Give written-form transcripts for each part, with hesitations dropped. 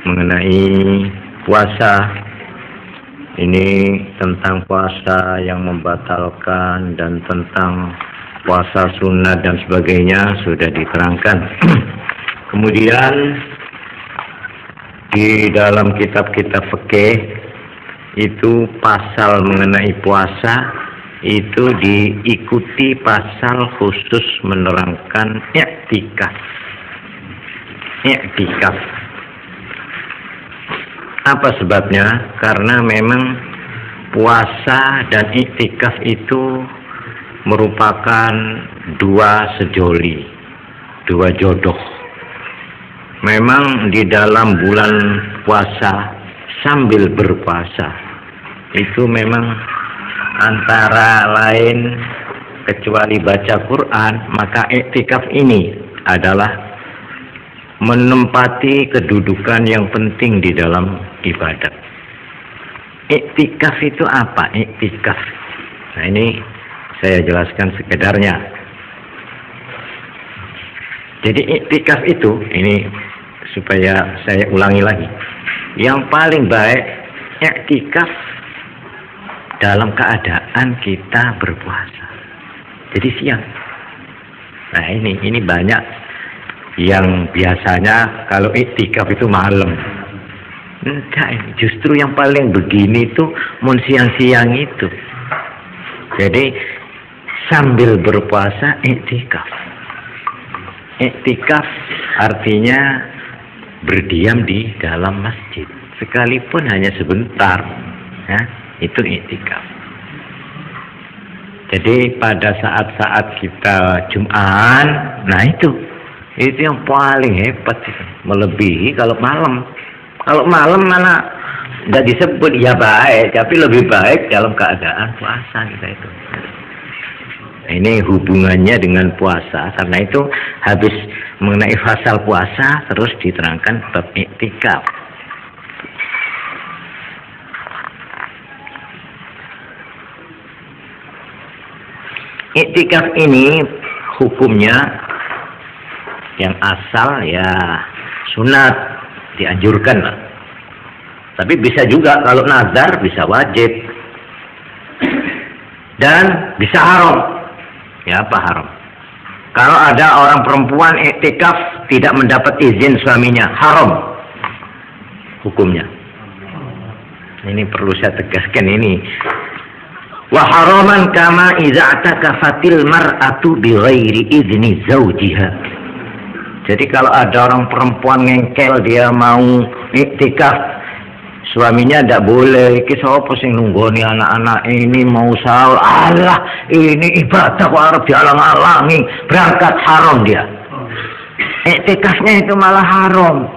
mengenai puasa. Ini tentang puasa yang membatalkan dan tentang puasa sunat dan sebagainya sudah diterangkan. Kemudian di dalam kitab-kitab fikih itu pasal mengenai puasa itu diikuti pasal khusus menerangkan i'tikaf. I'tikaf. Apa sebabnya? Karena memang puasa dan i'tikaf itu merupakan dua sejoli, dua jodoh. Memang di dalam bulan puasa sambil berpuasa itu memang antara lain kecuali baca Quran, maka i'tikaf ini adalah menempati kedudukan yang penting di dalam ibadat. I'tikaf itu apa? I'tikaf. Nah, ini saya jelaskan sekedarnya. Jadi i'tikaf itu, ini supaya saya ulangi lagi. Yang paling baik i'tikaf dalam keadaan kita berpuasa. Jadi siang. Nah, ini banyak yang biasanya kalau i'tikaf itu malam. Enggak, justru yang paling begini itu mun siang-siang itu. Jadi sambil berpuasa i'tikaf. I'tikaf artinya berdiam di dalam masjid, sekalipun hanya sebentar, ya, itu i'tikaf. Jadi pada saat-saat kita Jum'an, nah itu yang paling hebat itu, melebihi kalau malam. Kalau malam mana tidak disebut ya baik, tapi lebih baik dalam keadaan puasa kita itu. Ini hubungannya dengan puasa, karena itu habis mengenai fasal puasa terus diterangkan bab i'tikaf. I'tikaf ini hukumnya yang asal ya sunat, dianjurkan lah. Tapi bisa juga kalau nazar bisa wajib dan bisa haram. Ya, apa haram? Kalau ada orang perempuan i'tikaf tidak mendapat izin suaminya, haram hukumnya. Ini perlu saya tegaskan ini. Wa haraman kama idza atakafatil mar'atu bighairi idzni zawjiha. Jadi kalau ada orang perempuan ngengkel dia mau i'tikaf, suaminya tidak boleh. Iki sapa sing nunggoni anak-anak ini mau sahur? Allah, ini ibadah kok arep dialang-alangi, berangkat haram dia. I'tikafnya itu malah haram,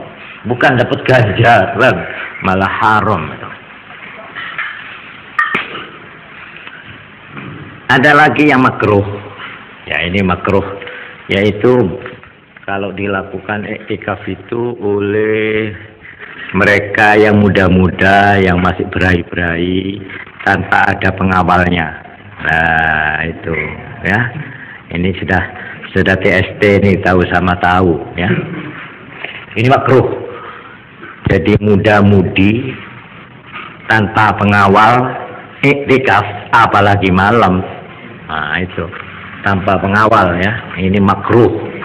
bukan dapat ganjaran, malah haram. Ada lagi yang makruh. Ya, ini makruh, yaitu kalau dilakukan i'tikaf itu oleh mereka yang muda-muda, yang masih berai-berai, tanpa ada pengawalnya. Nah, itu ya. Ini sudah TST nih, tahu sama tahu ya. Ini makruh. Jadi muda-mudi tanpa pengawal i'tikaf, apalagi malam. Nah, itu tanpa pengawal ya. Ini makruh.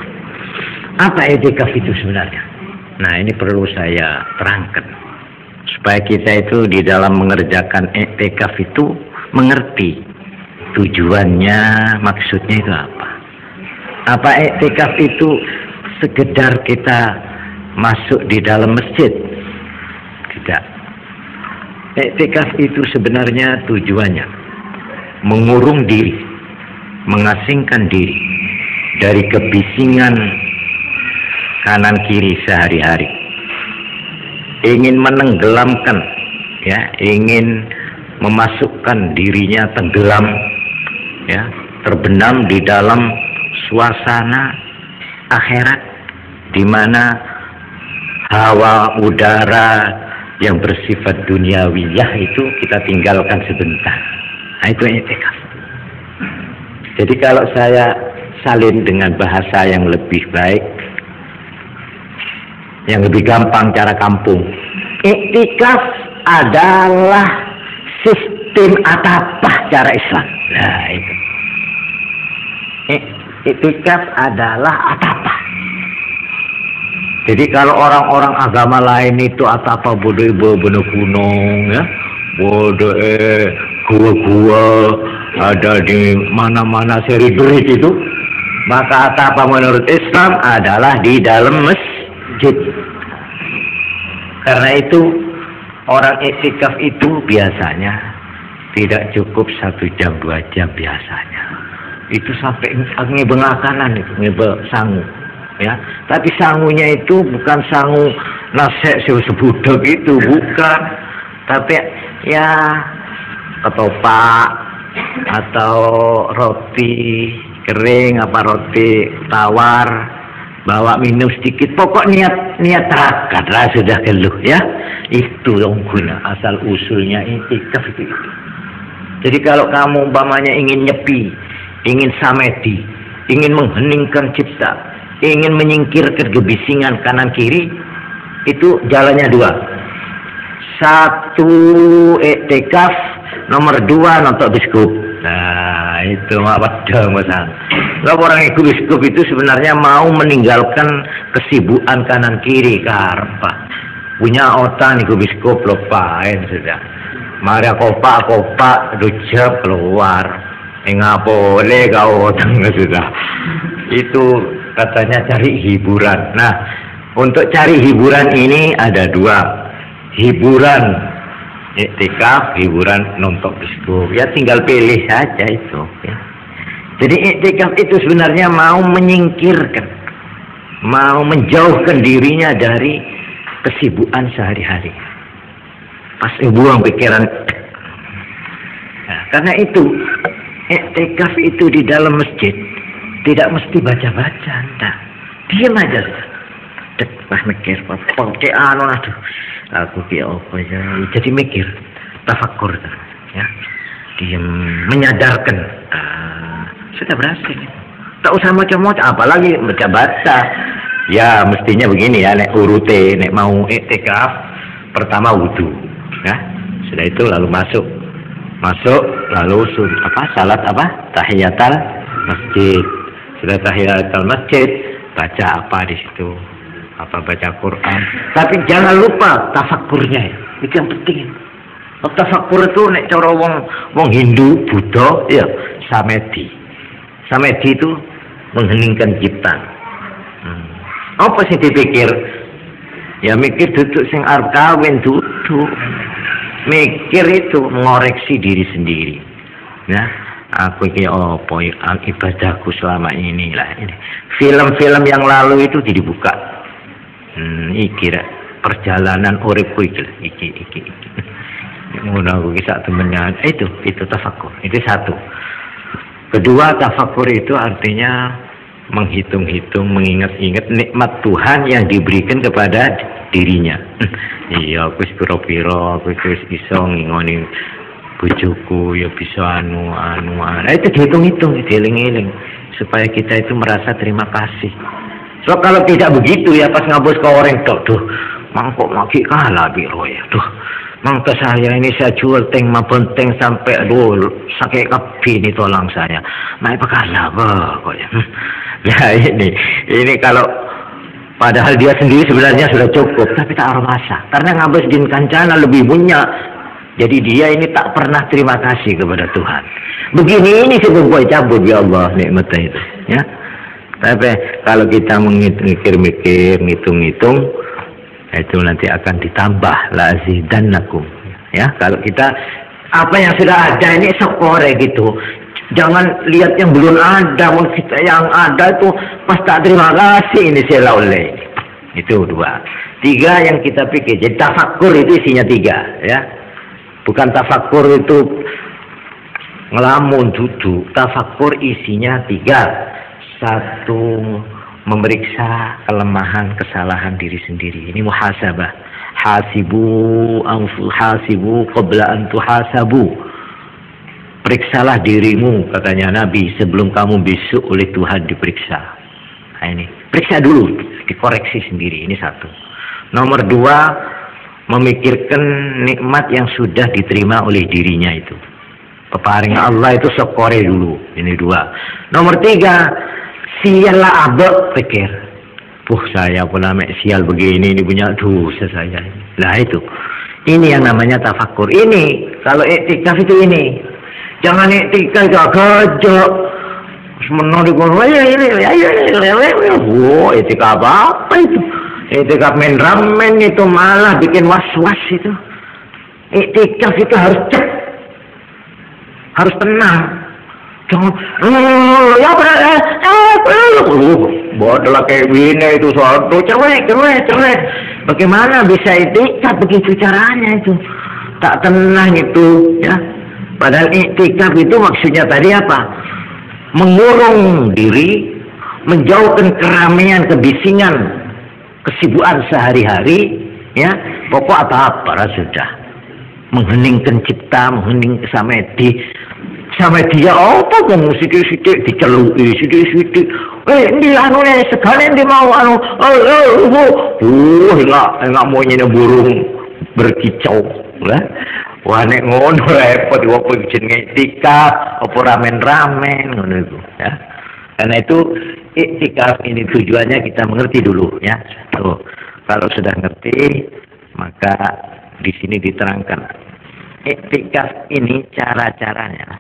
Apa i'tikaf itu sebenarnya? Nah, ini perlu saya terangkan supaya kita itu di dalam mengerjakan i'tikaf itu mengerti tujuannya, maksudnya itu apa. Apa i'tikaf itu sekedar kita masuk di dalam masjid? Tidak. I'tikaf itu sebenarnya tujuannya mengurung diri, mengasingkan diri dari kebisingan kanan kiri sehari-hari, ingin menenggelamkan, ya, ingin memasukkan dirinya tenggelam, ya, terbenam di dalam suasana akhirat, di mana hawa udara yang bersifat duniawiyah itu kita tinggalkan sebentar. Nah, itu i'tikaf. Jadi kalau saya salin dengan bahasa yang lebih baik, yang lebih gampang cara kampung. Iktikaf adalah sistem atapah cara Islam. Nah itu. Iktikaf adalah atapah. Jadi kalau orang-orang agama lain itu atapah bodoh ibu bener gunung ya, bodoh gua-gua ada di mana-mana seri berit itu, maka atapah menurut Islam adalah di dalam masjid. Karena itu orang iktikaf itu biasanya tidak cukup 1 jam 2 jam biasanya. Itu sampai ngebengakanan itu, sangu. Ya, tapi sangunya itu bukan sangu nasek sebudak itu, bukan. Tapi ya ketoprak atau roti kering apa roti tawar, bawa minum sedikit. Pokok niat terakat lah sudah geluh ya. Itu yang guna asal usulnya iktikaf itu. Jadi kalau kamu umpamanya ingin nyepi, ingin samedi, ingin mengheningkan cipta, ingin menyingkirkan kebisingan kanan kiri, itu jalannya 2. 1 iktikaf, nomor 2 nonton biskop. Nah itu apa dong Mas? Kalau orang biskop itu sebenarnya mau meninggalkan kesibukan kanan kiri karpa. Punya otak nih biskop lupain sudah. Mari kopak dujab keluar. Enggak boleh kau otak sudah. Itu katanya cari hiburan. Nah, untuk cari hiburan ini ada 2. Hiburan iktikaf, hiburan nonton biskop. Ya tinggal pilih saja itu. Ya. Jadi iktikaf itu sebenarnya mau menyingkirkan, mau menjauhkan dirinya dari kesibukan sehari-hari. Pas buang pikiran. Nah, karena itu iktikaf itu di dalam masjid. Tidak mesti baca-baca, entah. Diam aja. Pas mikir, pakai aduh, aku apa ya. Jadi mikir, tafakkur, ya. Diam, menyadarkan. Sudah berhasil. Tak usah macam-macam, apalagi baca-baca. Ya mestinya begini ya, nek urute, nek mau iktikaf, pertama wudu, ya. Sudah itu lalu masuk, lalu salat tahiyatul masjid. Sudah tahiyatul masjid, baca apa di situ? Apa baca Quran? Tapi jangan lupa tafakkurnya. Itu yang penting. Tafakkur itu nek cara wong Hindu, Buddha, ya samedi. Samedi itu mengheningkan cipta. Apa sih dipikir? Ya mikir duduk sing arep kawin duduk. Mikir itu mengoreksi diri sendiri. Ya. Aku iki apa ibadahku selama ini lah ini. Film-film yang lalu itu dibuka. Iki perjalanan uripku iki. Ngono aku kisah temennya itu tafakkur. Itu 1. Kedua, tafakkur itu artinya menghitung-hitung, mengingat-ingat nikmat Tuhan yang diberikan kepada dirinya. Iya, aku piro-piro, aku iso ngingoni bojoku ya bisa anu. Itu dihitung-hitung, dieling-eling supaya kita itu merasa terima kasih. So kalau tidak begitu ya pas ngabus ke orang tuh, mangkok maki kalah biro ya. Tuh, mangka saya ini saya jual teng mabenteng sampai sakit kapi ini tolong saya. Mai pakalah kok ya. Ya ini kalau padahal dia sendiri sebenarnya sudah cukup, tapi tak rasa karena ngabus din kancana lebih punya. Jadi dia ini tak pernah terima kasih kepada Tuhan. Begini ini sebab cabut ya Allah nikmatnya itu, ya. Tapi kalau kita mikir-mikir, ngitung-ngitung, itu nanti akan ditambah lazidannakum. Ya, kalau kita apa yang sudah ada ini sekore gitu. Jangan lihat yang belum ada, kita yang ada itu pas tak terima kasih ini saya oleh. Itu 2. 3 yang kita pikir. Jadi tafakkur itu isinya 3, ya. Bukan tafakkur itu ngelamun duduk. Tafakkur isinya 3. 1, memeriksa kelemahan, kesalahan diri sendiri. Ini muhasabah. Hasibu qabla an tuhasabu. Periksalah dirimu, katanya Nabi, sebelum kamu besok oleh Tuhan diperiksa. Nah ini, periksa dulu, dikoreksi sendiri. Ini 1. Nomor 2, memikirkan nikmat yang sudah diterima oleh dirinya itu. Peparing Allah itu sekore dulu. Ini 2. Nomor 3, siallah abek pikir. Saya pula sial begini, ini punya dosa saya. Nah itu. Ini yang namanya tafakur. Ini, kalau iktikaf itu ini. Jangan iktikaf gajok. Semenang di gunung. Iktikaf apa itu? Iktikaf main ramen itu malah bikin was-was itu. Iktikaf itu harus cek. Harus tenang. Jangan, ya bodoh kayak gini itu suatu cerewet. Bagaimana bisa iktikaf begitu caranya itu? Tak tenang itu, ya. Padahal iktikaf itu maksudnya tadi apa? Mengurung diri, menjauhkan keramaian, kebisingan, kesibukan sehari-hari, ya. Pokok apa-apa sudah. Mengheningkan cipta, menghening sama dia apa mau sidik-sidik diceluki sidik-sidik ini anu nih sekalian dia mau anu enggak mau nyene burung berkicau lah wah nek ngono repot opo jenenge iktikaf opo ramen-ramen ngono itu ya. Karena itu iktikaf ini tujuannya kita mengerti dulu ya. Tuh, kalau sudah ngerti maka di sini diterangkan iktikaf ini cara-caranya.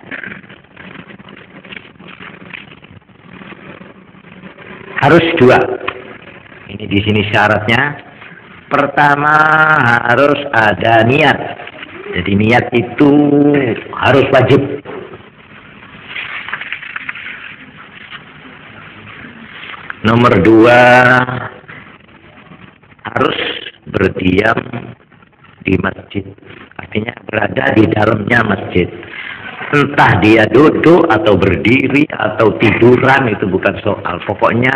Harus 2. Ini di sini syaratnya. Pertama harus ada niat. Jadi niat itu harus wajib. Nomor 2 harus berdiam di masjid. Artinya berada di dalamnya masjid. Entah dia duduk atau berdiri atau tiduran itu bukan soal. Pokoknya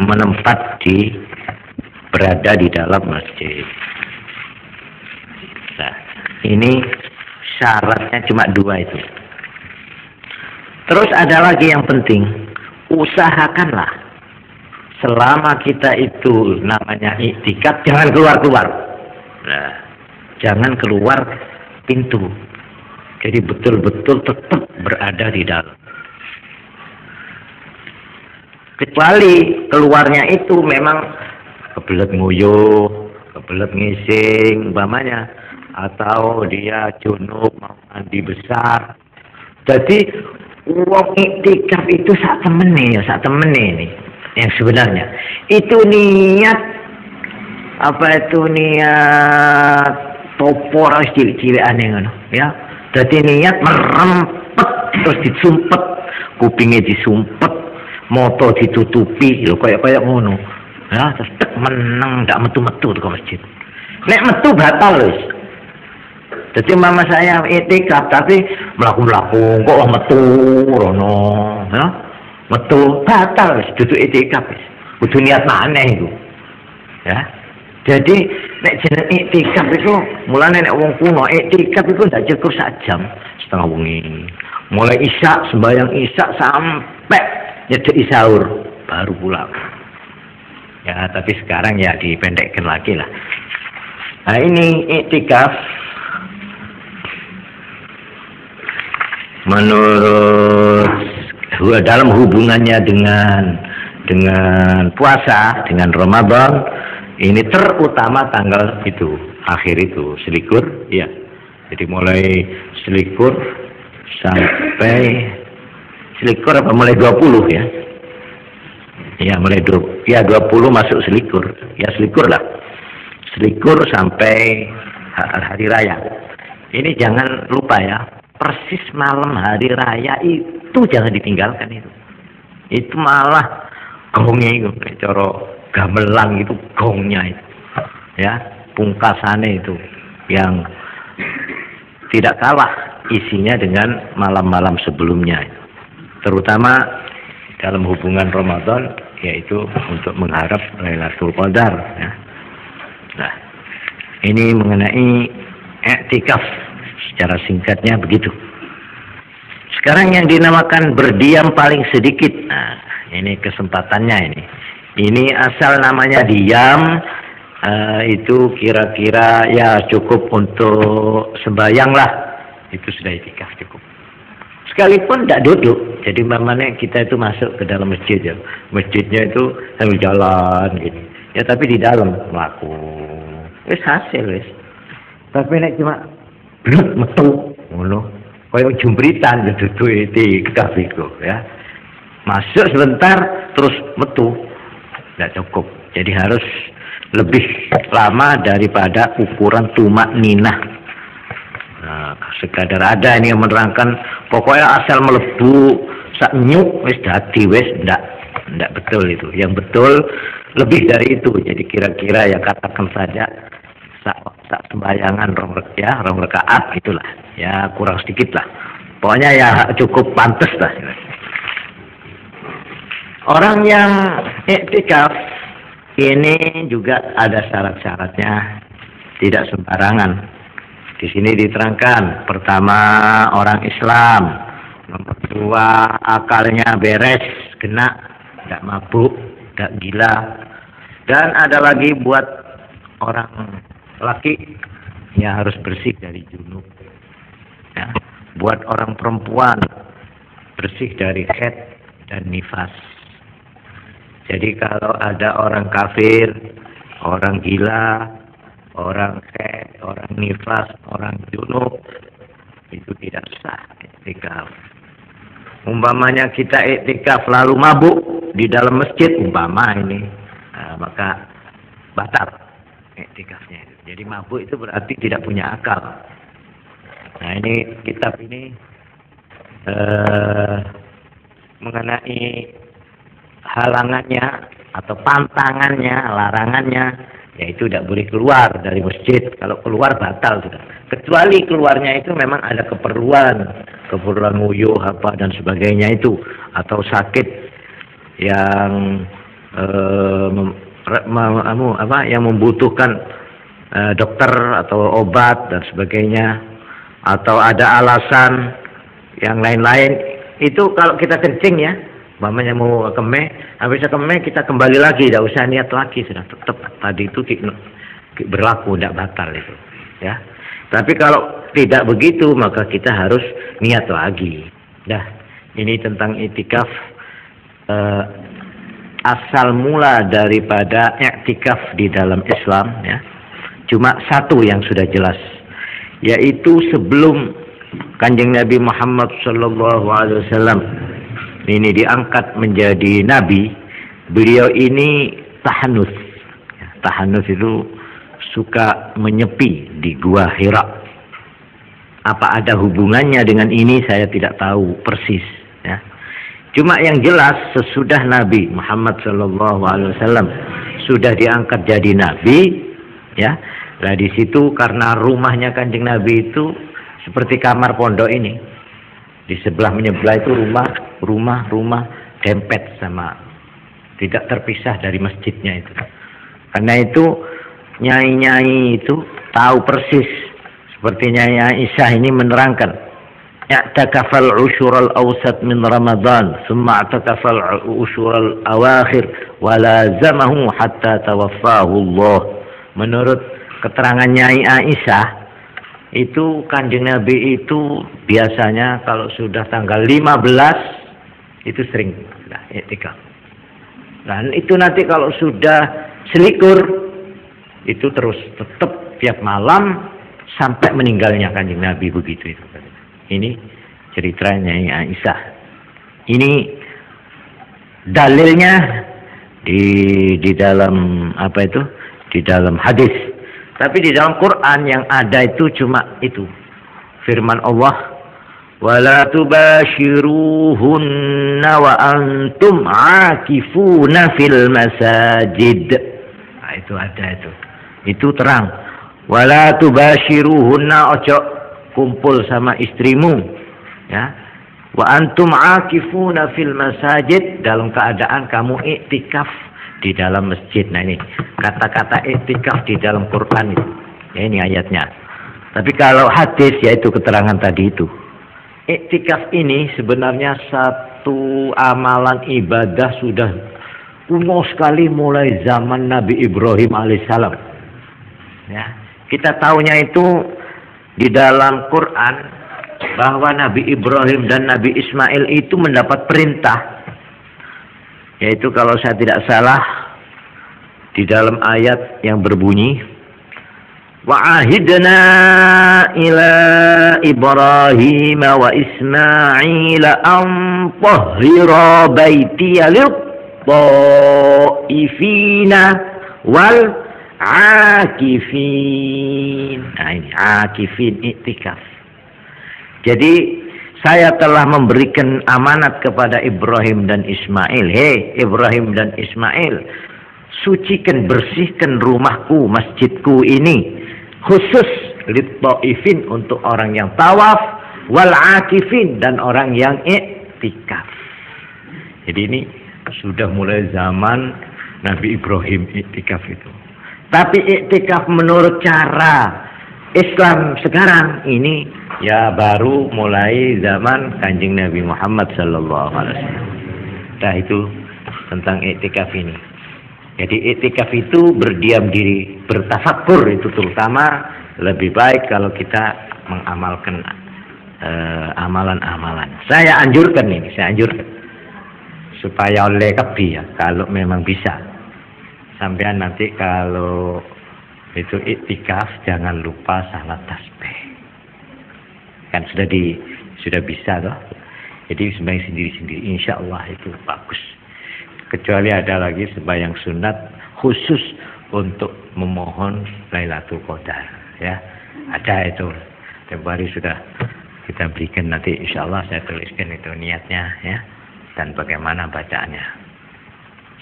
menempat berada di dalam masjid. Nah, ini syaratnya cuma 2 itu. Terus ada lagi yang penting. Usahakanlah selama kita itu namanya iktikaf jangan keluar-keluar. Nah, jangan keluar pintu. Jadi betul-betul tetap berada di dalam. Kecuali keluarnya itu memang kebelet nguyuh, kebelet ngising, umpamanya, atau dia junub mau mandi besar. Jadi uang iktikaf itu sak temene ini yang sebenarnya. Itu niat niat topor harus cilik-cilik aneh ngono ya. Jadi niat merempet terus disumpet, kupingnya disumpet, moto ditutupi, lho kayak ngono. Ya, terus meneng ndak metu-metu ke masjid. Nek metu batal wis. Jadi mama saya iktikaf tapi mlaku-mlaku kok metu rono, ya. Metu batal wis duduk iktikaf wis. Kudu niat maneh iku. Ya. Jadi nek jeneng iktikaf itu mulane nek wong kuno iktikaf itu ndak cukup 1 jam setengah wengi. Mulai isya sembahyang isya sampai nyedeki sahur baru pulang. Ya, tapi sekarang ya dipendekkan lagi lah. Nah, ini iktikaf menurut dalam hubungannya dengan puasa, dengan Ramadan. Ini terutama tanggal itu, akhir itu, selikur, ya. Jadi mulai selikur sampai selikur apa mulai 20 ya. Ya, mulai 20 masuk selikur. Ya, selikur lah. Selikur sampai hari raya. Ini jangan lupa ya, persis malam hari raya itu jangan ditinggalkan itu. Itu malah gongnya itu, cara gamelan itu gongnya itu, ya pungkasannya itu yang tidak kalah isinya dengan malam-malam sebelumnya, terutama dalam hubungan Ramadan, yaitu untuk mengharap Lailatul Qadar. Ya. Nah, ini mengenai i'tikaf secara singkatnya begitu. Sekarang yang dinamakan berdiam paling sedikit. Nah, ini kesempatannya ini. Ini asal namanya diam itu kira-kira ya cukup untuk sembahyang lah, itu sudah itikaf cukup. Sekalipun tidak duduk, jadi mamanya kita itu masuk ke dalam masjid ya, masjidnya itu sambil jalan gitu, ya tapi di dalam melaku, wis hasil wis. Tapi nek cuma bluk metu, ngono, koyo jumbritan duduk itikaf itu ya, masuk sebentar terus metu, tidak cukup. Jadi harus lebih lama daripada ukuran tumak ninah. Nah, sekadar ada ini yang menerangkan pokoknya asal melebu sak nyuk wis dadi wis ndak betul itu. Yang betul lebih dari itu. Jadi kira-kira ya katakan saja sak sembayangan rong rakaat itulah. Ya kurang sedikit lah. Pokoknya ya cukup pantas lah. Orang yang iktikaf ini juga ada syarat-syaratnya, tidak sembarangan. Di sini diterangkan, pertama orang Islam, nomor dua akalnya beres, kena, tidak mabuk, tidak gila, dan ada lagi buat orang laki yang harus bersih dari junub, ya. Buat orang perempuan bersih dari haid dan nifas. Jadi kalau ada orang kafir, orang gila, orang haid, orang nifas, orang junub, itu tidak sah iktikaf. Umpamanya kita iktikaf lalu mabuk di dalam masjid, umpama ini, maka batal iktikafnya. Jadi mabuk itu berarti tidak punya akal. Nah ini kitab ini mengenai halangannya atau pantangannya, larangannya, yaitu tidak boleh keluar dari masjid. Kalau keluar batal sudah. Kecuali keluarnya itu memang ada keperluan nguyuh apa dan sebagainya itu, atau sakit yang yang membutuhkan dokter atau obat dan sebagainya, atau ada alasan yang lain-lain. Itu kalau kita kencing ya, mamanya mau kemeh, habis kemeh kita kembali lagi, tidak usah niat lagi, sudah tetap tadi itu berlaku, tidak batal itu, ya. Tapi kalau tidak begitu, maka kita harus niat lagi. Nah, ini tentang iktikaf, asal mula daripada iktikaf di dalam Islam, ya. Cuma satu yang sudah jelas, yaitu sebelum Kanjeng Nabi Muhammad SAW ini diangkat menjadi nabi, beliau ini tahanus. Tahanus itu suka menyepi di gua Hira. Apa ada hubungannya dengan ini saya tidak tahu persis, ya. Cuma yang jelas sesudah Nabi Muhammad SAW sudah diangkat jadi nabi, ya. Nah di situ karena rumahnya Kanjeng Nabi itu seperti kamar pondok ini. Di sebelah menyebelah itu rumah dempet sama, tidak terpisah dari masjidnya itu. Karena itu nyai-nyai itu tahu persis, seperti Nyai Aisyah ini menerangkan, i'takafal usyural awsat min Ramadan, thumma i'takafal usyural awakhir wa lazamahu hatta tawaffahu Allah. Menurut keterangan Nyai Aisyah, itu Kanjeng Nabi itu biasanya kalau sudah tanggal 15 itu sering iktikaf. Dan itu nanti kalau sudah selikur itu terus tetap tiap malam sampai meninggalnya Kanjeng Nabi, begitu itu. Ini ceritanya Aisyah. Ini dalilnya di dalam apa itu? Di dalam hadis. Tapi di dalam Quran yang ada itu cuma itu. Firman Allah, "Wala tubashiruhunna wa antum 'akifuna fil masajid." Nah, itu ada itu. Itu terang. "Wala tubashiruhunna", ojo kumpul sama istrimu, ya. "Wa antum 'akifuna fil masajid", dalam keadaan kamu iktikaf di dalam masjid. Nah ini kata-kata iktikaf di dalam Quran itu. Ya, ini ayatnya. Tapi kalau hadis yaitu keterangan tadi itu. Iktikaf ini sebenarnya satu amalan ibadah sudah kuno sekali mulai zaman Nabi Ibrahim alaihissalam. Ya, kita tahunya itu di dalam Quran bahwa Nabi Ibrahim dan Nabi Ismail itu mendapat perintah, yaitu kalau saya tidak salah di dalam ayat yang berbunyi وَعَهِدْنَا إِلَى إِبْرَاهِيمَ وَإِسْمَاعِيلَ أَنْ طَهِّرَا بَيْتِيَ لِلطَّائِفِينَ وَالْعَاكِفِينَ. Nah ini akifin, iktikaf. Jadi saya telah memberikan amanat kepada Ibrahim dan Ismail. Hei Ibrahim dan Ismail, sucikan, bersihkan rumahku, masjidku ini, khusus lit-ta'ifin, untuk orang yang tawaf, wal akifin, dan orang yang iktikaf. Jadi ini sudah mulai zaman Nabi Ibrahim iktikaf itu. Tapi iktikaf menurut cara Islam sekarang ini ya baru mulai zaman Kanjeng Nabi Muhammad sallallahu alaihi wasallam. Nah itu tentang iktikaf ini. Jadi iktikaf itu berdiam diri, bertafakkur, itu terutama lebih baik kalau kita mengamalkan amalan-amalan. Saya anjurkan supaya oleh kebi ya, kalau memang bisa. Sampean nanti kalau itu iktikaf jangan lupa salat tasbih. Kan sudah bisa toh. Jadi sembahyang sendiri-sendiri, insya Allah itu bagus. Kecuali ada lagi sembahyang sunat khusus untuk memohon Lailatul Qadar, ya. Ada itu. Tiap hari sudah kita berikan, nanti insya Allah saya tuliskan itu niatnya, ya, dan bagaimana bacaannya.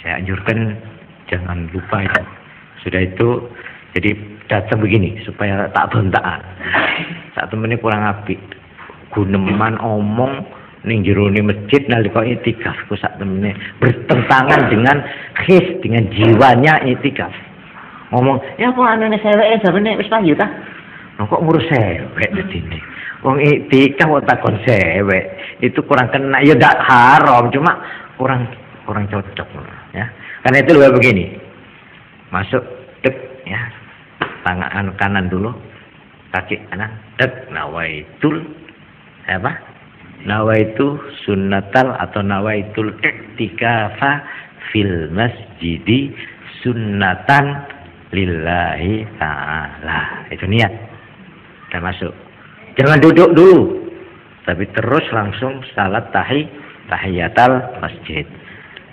Saya anjurkan jangan lupa itu. Sudah itu, jadi datang begini supaya tak bentaan. Saat temennya kurang apik, guneman omong ning jero masjid nalika iktikaf, ku sak temene bertentangan dengan dengan jiwanya iktikaf. Ngomong, "Ya apa anane seweke sampeyan wis payu ta?" Kok ngurus sewek dene. Wong iktikaf kok takon sewek. Itu kurang kena, ya ndak haram, cuma kurang cocok, ya. Karena itu lebih begini. Masuk dek, ya. Tangan kanan dulu, kaki kanan, dek, nawaitul apa? Nawaitu sunnatal atau nawaitul i'tikafa fil masjidi sunnatan lillahi ta'ala. Itu niat. Kita masuk. Jangan duduk dulu, tapi terus langsung salat tahiyatal masjid.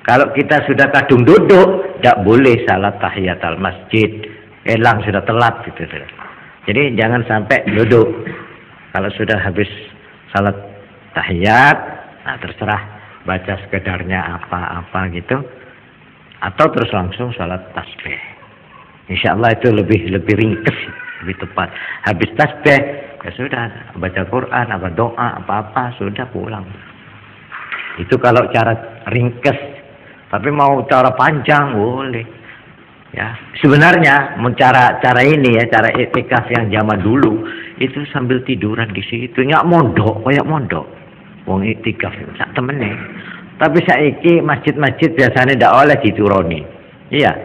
Kalau kita sudah kadung duduk, tidak boleh salat tahiyatal masjid. Elang sudah telat gitu. Jadi jangan sampai duduk. Kalau sudah habis salat tahiyat, nah terserah baca sekedarnya apa-apa gitu, atau terus langsung salat tasbih. Insya Allah itu lebih ringkas, lebih tepat. Habis tasbih ya sudah baca Quran, apa doa, apa-apa, sudah pulang. Itu kalau cara ringkas. Tapi mau cara panjang boleh. Ya, sebenarnya cara ini ya, cara iktikaf yang zaman dulu itu sambil tiduran di situ, nyak mondok, kayak mondok. Wong iktikaf sak temene. Tapi saiki masjid-masjid biasanya ndak oleh dituruni. Iya.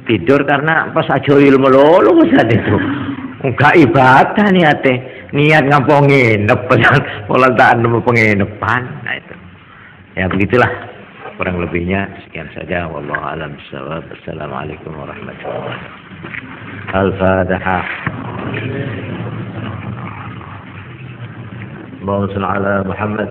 Tidur karena pas aja ilmu lolo saat itu. Enggak ibadah niat ngampung nginep, polantaan nemu penginepan. Nah itu. Ya begitulah kurang lebihnya, sekian saja. Wallahu a'lam bishawab. Assalamualaikum warahmatullahi wabarakatuh. Al-Fatihah. اللهم صل على محمد